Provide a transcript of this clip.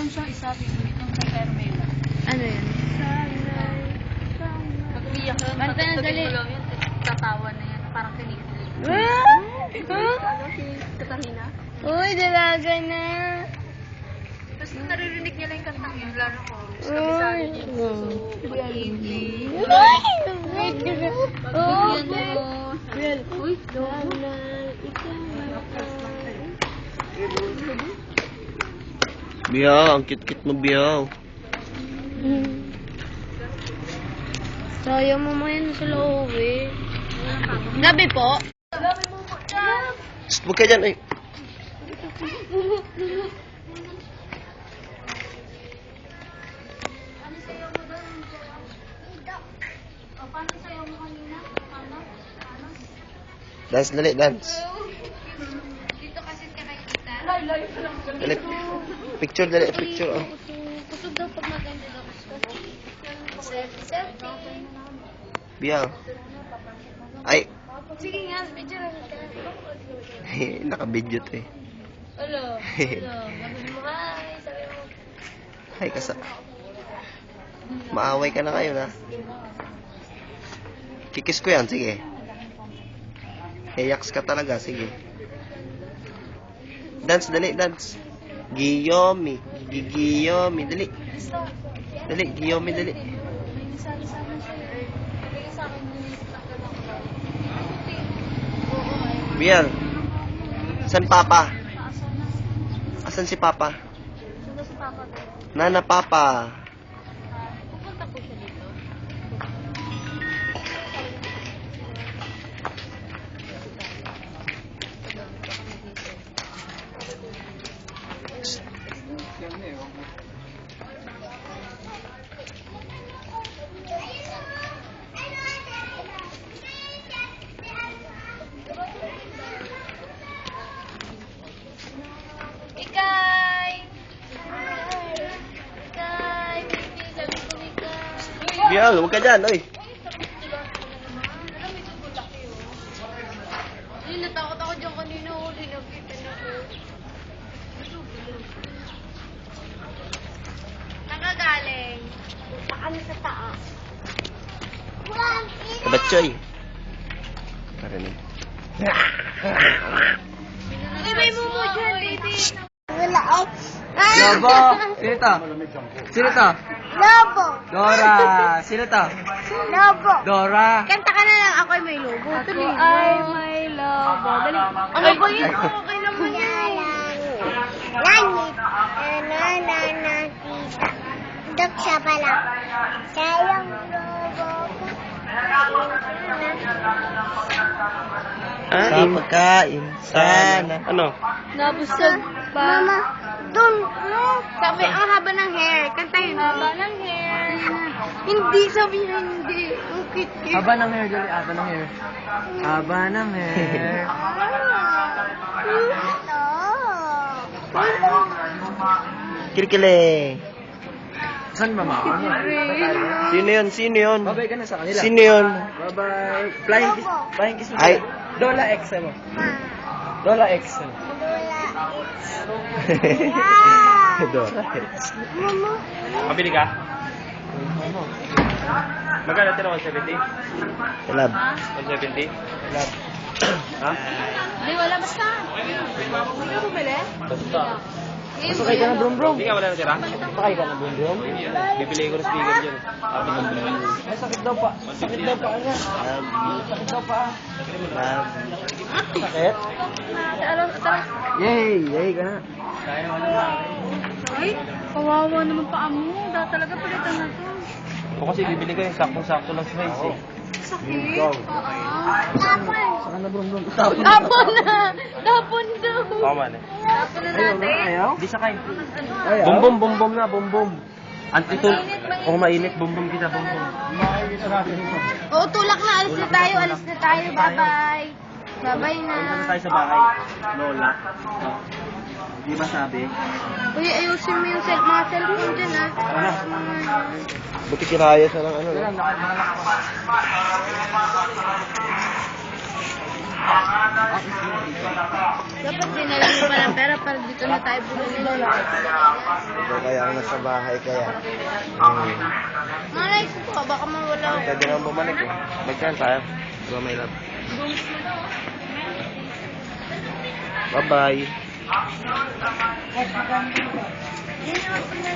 meron siyang isa, itong kay Carmela. Ano yun? Pag-iyak lang, Kanta na, dali. mo lang yun, tatawa na yan, parang kinikilig. Ano si Katarina? Uy, dalaga na. Tapos naririnig niya lang yung kantang yun, lalo ko. Tapos Uy. kabisado niya yung suso, pag-ibig. Uy, Biyaw, ang cute-cute mo, Biyaw. Sayang mo mo yan sa loob eh. Gabi po. Shh, huwag ka dyan, ay. Dance, dali, dance. Dito kasi kakakita. Dali, picture, dali, picture, oh. Kusog daw pag maganda daw. Selfie. Biyaw. Ay, Sige nga, picture lang ka. naka-video to eh. Hello. Hello. Gabi mo, hi. Sabi mo. Ay, kasa. Maaway ka na kayo, na. Kikis ko yan, sige. Yaks ka talaga, sige. Dance, dali, dance. Giyomi. Giyomi, dali. Dali, Giyomi, dali. Biel. San Papa? Asan si Papa? Nana Papa. Pupunta po siya dito. Ikay! Ikay! Baby, sabi ko ni Ikay. Biel, huwag ka dyan, oy. Ay, natakot ako dyan kanina. Huli, nakita na ko. Nakagaling. Saan sa taas? Kabatsoy. Parinig. Ay, may mumo dyan, baby. Lobo! Sino to? Sino to? Lobo! Dora! Sino to? Lobo! Dora! Kanta ka na lang, ako'y may lobo. Tuloy. Ay, may lobo. Dali. Okay po yun. Okay naman yan. Langit, nananakita. Dok siya pala. Sayang lobo. Ah, pagkain. Sana. Ano? Nabusog pa. Mama, dun, no. Sabi, ang haba ng hair. Kanta yun. Haba ng hair. Hindi, sabi niya hindi. Ang cute. Haba ng hair, dali. Haba ng hair. Haba ng hair. Kirkile. Saan mama? Sino yun? Sino yun? Babay ka na sa kanila. Sino yun? Bye-bye. Flying kiss. Flying kiss mo. Ay. Dola X mo. Dola X mo. Dora. Pabili ka? Magkano tira 170? Lab. 170? Ha? Hindi, wala basta. Hindi ka bumili? Basta. Pasakay ka na brum-brum. Hindi ka wala na tira? Pasakay ka na brum-brum. Bibili ko ng speaker dyan. Sabi ng bili. Ay, sakit daw pa. Sakit daw pa niya. Sakit daw pa. Lab. Sakit? Yay! Yay ka na. Ay, kawawa naman pa amo. Talaga palitan na to. Ako kasi bibili ko yung saktong-sakto lang size eh. Sakit. Saka na brum-brum. Tapon na. Tapon daw. Tama na. Tapon na Ayaw na, natin. ayaw? Hindi sakay. Ayaw? Bumbum, bumbum na, bumbum. Antitul. Kung mainit, bumbum kita, bumbum. Oo, tulak na. Alis na tayo. Alis na tayo. Bye-bye. Bye-bye na. Punta na tayo sa bahay. Lola. Di ba sabi? Uy, ayusin mo yung mga cellphone dyan, ah. Ano? Buti kinaya sa lang ano. no? Dapat dinala mo pa ng pera para dito na tayo bumili. Ikaw kaya ang nasa bahay kaya. Malay ko pa, baka mawala ako. Pwede naman bumalik eh. Magkaan tayo. Diba may love? Bye-bye. Yan ako na